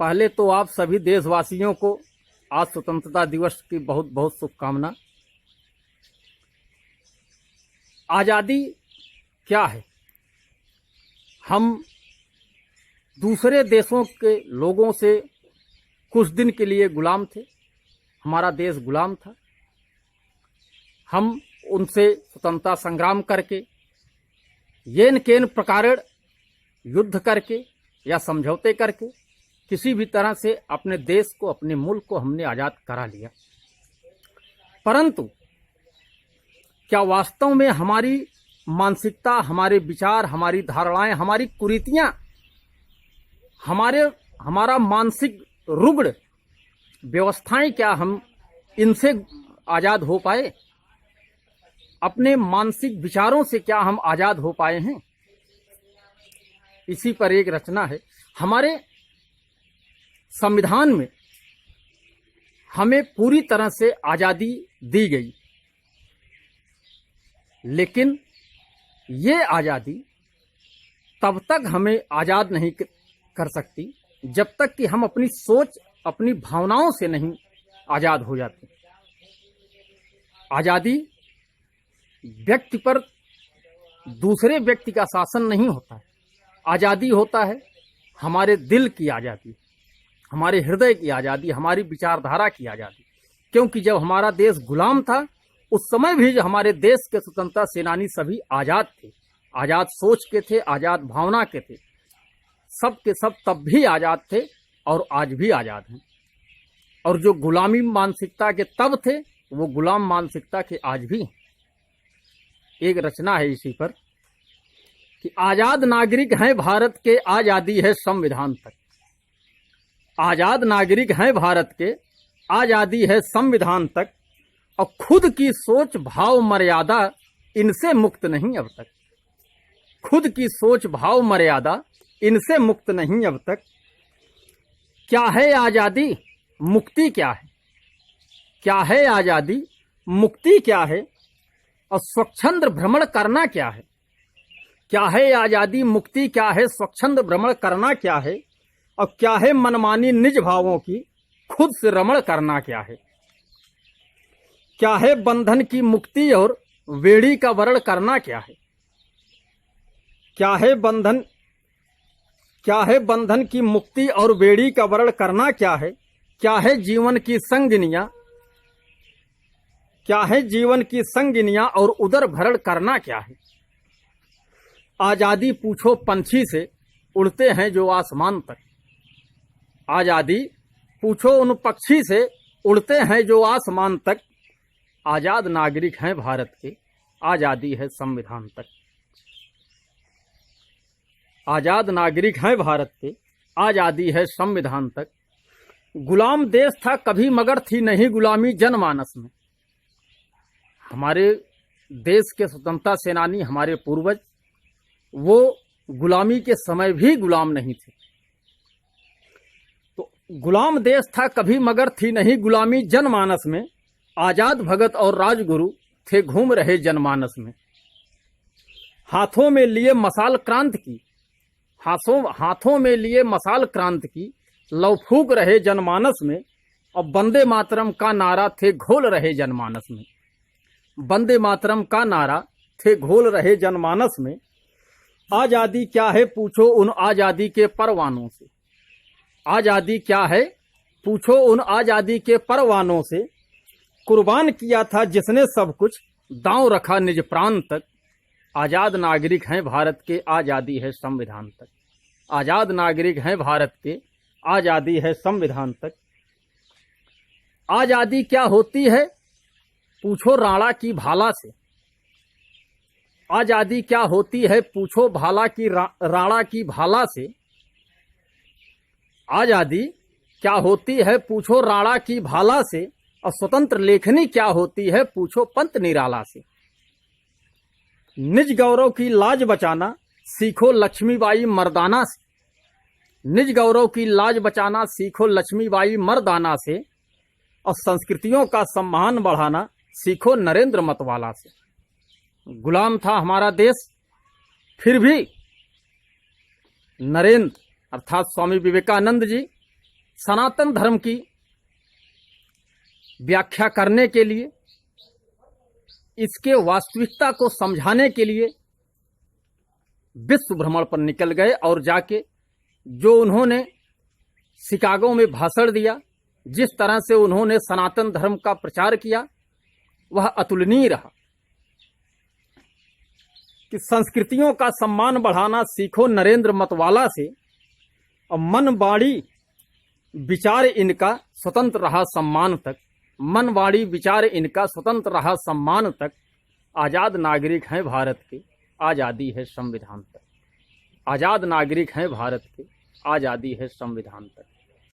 पहले तो आप सभी देशवासियों को आज स्वतंत्रता दिवस की बहुत बहुत शुभकामना। आज़ादी क्या है? हम दूसरे देशों के लोगों से कुछ दिन के लिए गुलाम थे। हमारा देश गुलाम था। हम उनसे स्वतंत्रता संग्राम करके येन केन प्रकार युद्ध करके या समझौते करके किसी भी तरह से अपने देश को, अपने मुल्क को हमने आज़ाद करा लिया। परंतु क्या वास्तव में हमारी मानसिकता, हमारे विचार, हमारी धारणाएं, हमारी कुरीतियां, हमारा मानसिक रुग्ण व्यवस्थाएं, क्या हम इनसे आज़ाद हो पाए? अपने मानसिक विचारों से क्या हम आज़ाद हो पाए हैं? इसी पर एक रचना है। हमारे संविधान में हमें पूरी तरह से आज़ादी दी गई, लेकिन ये आज़ादी तब तक हमें आज़ाद नहीं कर सकती जब तक कि हम अपनी सोच, अपनी भावनाओं से नहीं आज़ाद हो जाते। आज़ादी व्यक्ति पर दूसरे व्यक्ति का शासन नहीं होता है। आज़ादी होता है हमारे दिल की आज़ादी, हमारे हृदय की आज़ादी, हमारी विचारधारा की आज़ादी। क्योंकि जब हमारा देश गुलाम था, उस समय भी जो हमारे देश के स्वतंत्रता सेनानी सभी आज़ाद थे, आज़ाद सोच के थे, आज़ाद भावना के थे। सब के सब तब भी आज़ाद थे और आज भी आज़ाद हैं। और जो गुलामी मानसिकता के तब थे, वो गुलाम मानसिकता के आज भी हैं। एक रचना है इसी पर कि आज़ाद नागरिक हैं भारत के, आज़ादी है संविधान तक। आज़ाद नागरिक हैं भारत के, आज़ादी है संविधान तक। और खुद की सोच, भाव, मर्यादा इनसे मुक्त नहीं अब तक। खुद की सोच, भाव, मर्यादा इनसे मुक्त नहीं अब तक। क्या है आज़ादी? मुक्ति क्या है? क्या है आज़ादी? मुक्ति क्या है? और स्वच्छंद भ्रमण करना क्या है? क्या है आज़ादी? मुक्ति क्या है? स्वच्छंद भ्रमण करना क्या है? और क्या है मनमानी निज भावों की खुद से रमण करना क्या है? क्या है बंधन की मुक्ति और वेड़ी का वरण करना क्या है? क्या है बंधन की मुक्ति और वेड़ी का वरण करना क्या है? क्या है जीवन की संगिनियां? क्या है जीवन की संगिनियां और उदर भरण करना क्या है? आज़ादी पूछो पंछी से, उड़ते हैं जो आसमान तक। आज़ादी पूछो उन पक्षी से, उड़ते हैं जो आसमान तक। आज़ाद नागरिक हैं भारत के, आज़ादी है संविधान तक। आज़ाद नागरिक हैं भारत के, आज़ादी है संविधान तक। गुलाम देश था कभी मगर थी नहीं गुलामी जनमानस में। हमारे देश के स्वतंत्रता सेनानी, हमारे पूर्वज, वो गुलामी के समय भी गुलाम नहीं थे। तो गुलाम देश था कभी मगर थी नहीं गुलामी जनमानस में। आजाद भगत और राजगुरु थे घूम रहे जनमानस में। हाथों में लिए मसाल क्रांति की, हाथों में लिए मसाल क्रांति की, लौ फूक रहे जनमानस में। और वंदे मातरम का नारा थे घोल रहे जनमानस में। वंदे मातरम का नारा थे घोल रहे जनमानस में। आजादी क्या है पूछो उन आजादी के परवानों से। आजादी क्या है पूछो उन आजादी के परवानों से। कुर्बान किया था जिसने सब कुछ, दांव रखा निज प्राण तक। आजाद नागरिक हैं भारत के, आजादी है संविधान तक। आजाद नागरिक हैं भारत के, आजादी है संविधान तक। आजादी क्या होती है पूछो राणा की भाला से। आजादी क्या होती है पूछो राणा की भाला से। आजादी क्या होती है पूछो राणा की भाला से। और स्वतंत्र लेखनी क्या होती है पूछो पंत निराला से। निज गौरव की लाज बचाना सीखो लक्ष्मीबाई मर्दाना से। निज गौरव की लाज बचाना सीखो लक्ष्मीबाई मर्दाना से। और संस्कृतियों का सम्मान बढ़ाना सीखो नरेंद्र मतवाला से। गुलाम था हमारा देश, फिर भी नरेंद्र अर्थात स्वामी विवेकानंद जी सनातन धर्म की व्याख्या करने के लिए, इसके वास्तविकता को समझाने के लिए विश्व भ्रमण पर निकल गए और जाके जो उन्होंने शिकागो में भाषण दिया, जिस तरह से उन्होंने सनातन धर्म का प्रचार किया, वह अतुलनीय रहा। कि संस्कृतियों का सम्मान बढ़ाना सीखो नरेंद्र मतवाला से, और मन वाणी विचार इनका स्वतंत्र रहा सम्मान तक, मन वाणी विचार इनका स्वतंत्र रहा सम्मान तक, आज़ाद नागरिक हैं भारत के, आज़ादी है संविधान तक। आज़ाद नागरिक हैं भारत के, आज़ादी है संविधान तक।